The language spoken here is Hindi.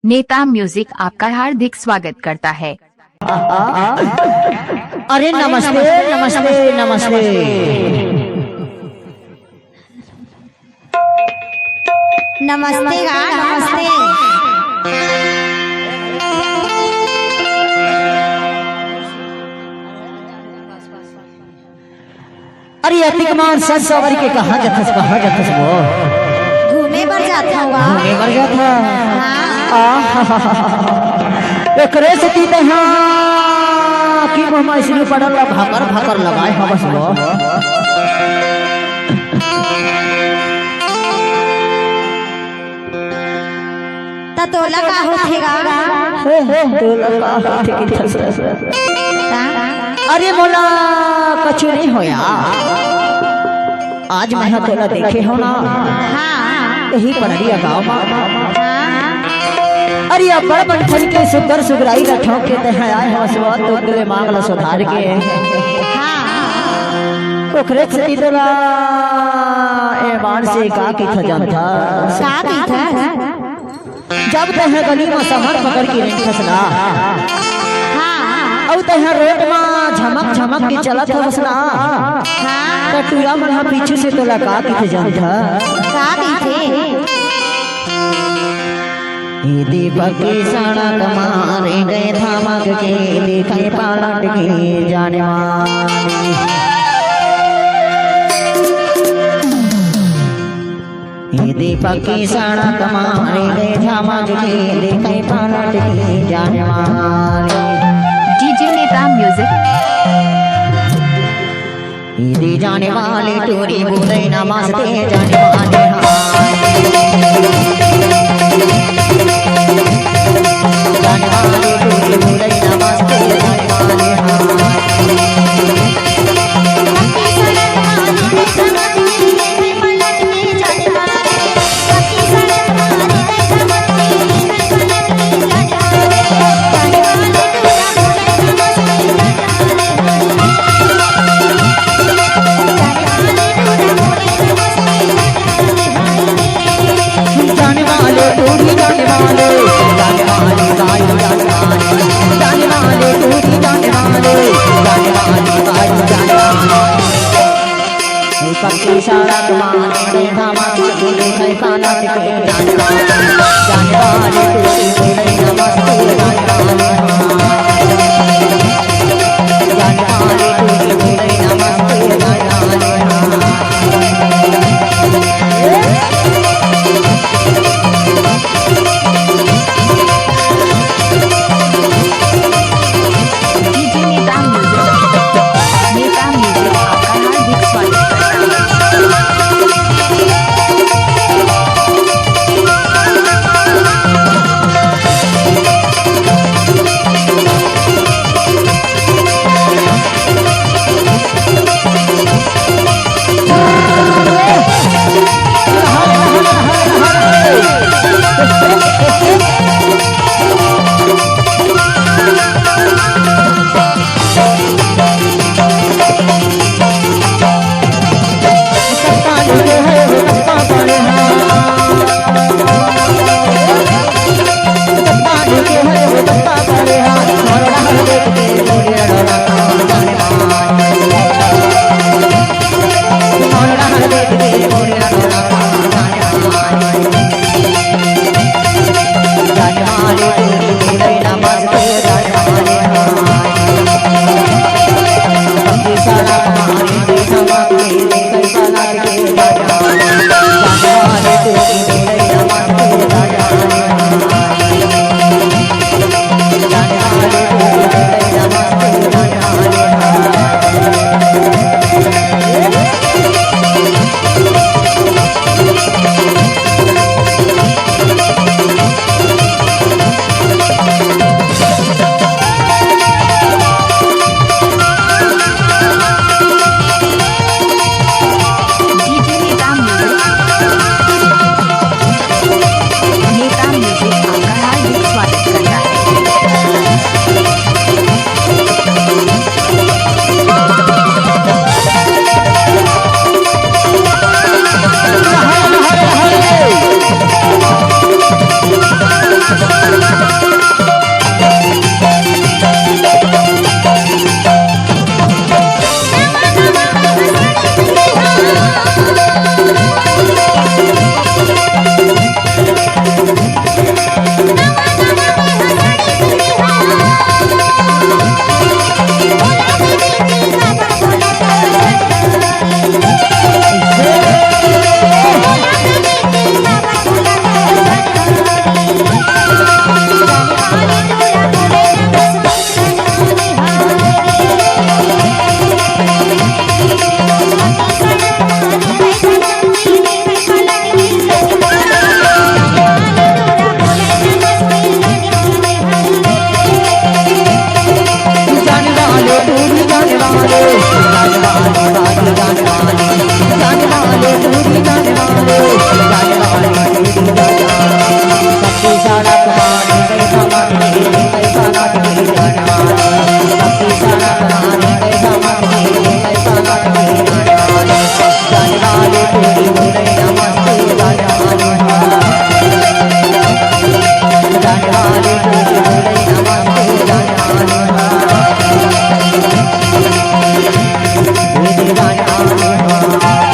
नेता म्यूजिक आपका हार्दिक स्वागत करता है। अरे नमस्ते नमस्ते नमस्ते। नमस्ते नमस्ते। अरे अतिकमान सच सवारी के कहाँ जाथस वो घूमे पर जाता हुआ घूमे पर जाता। हाँ। एकरे से तीते हाँ की मम्मा इसने पड़ल भाकर भाकर लगाए हाँ बस वो तोला का होथेगा तोला का होथे की थस। अरे मोला कछु नहीं होया आज मैं तोला देखे हो ना। हाँ। यही पड़िया गाँव में अरे बड़ बंठन के सुगर सुगराई का ठोक के ते आए हो सवा तो गले मांगला सुधार के। हाँ। ओखरे से तोला ए मान से का की था जानता का की था जब तह गली में समर पकड़ के नहीं फसना। हाँ। औ तह रोड में झमक झमक के चलत हो बसना। हाँ। तो टूरा मन पीछे से तोला का की था जानता का की थे दीपक की सड़क मारे गए धमक के दिखाई पलट के जाने वाली। दीपक की सड़क मारे गए धमक के दिखाई पलट के जाने वाली। डीजे नेता म्यूजिक दी जाने वाली टूरी बोले नमस्ते जाने वाले पक्की सड़क मारे धमक के दिखाई पलट के जाने वाले टूरी बोले नमस्ते जाने वाले टूरी बोले नमस्ते जाने डीजे नेता म्यूजिक आपका हार्दिक स्वागत जाने वाले तुझे बोले नमस्ते जाने वाले हाँ। ये दीवाना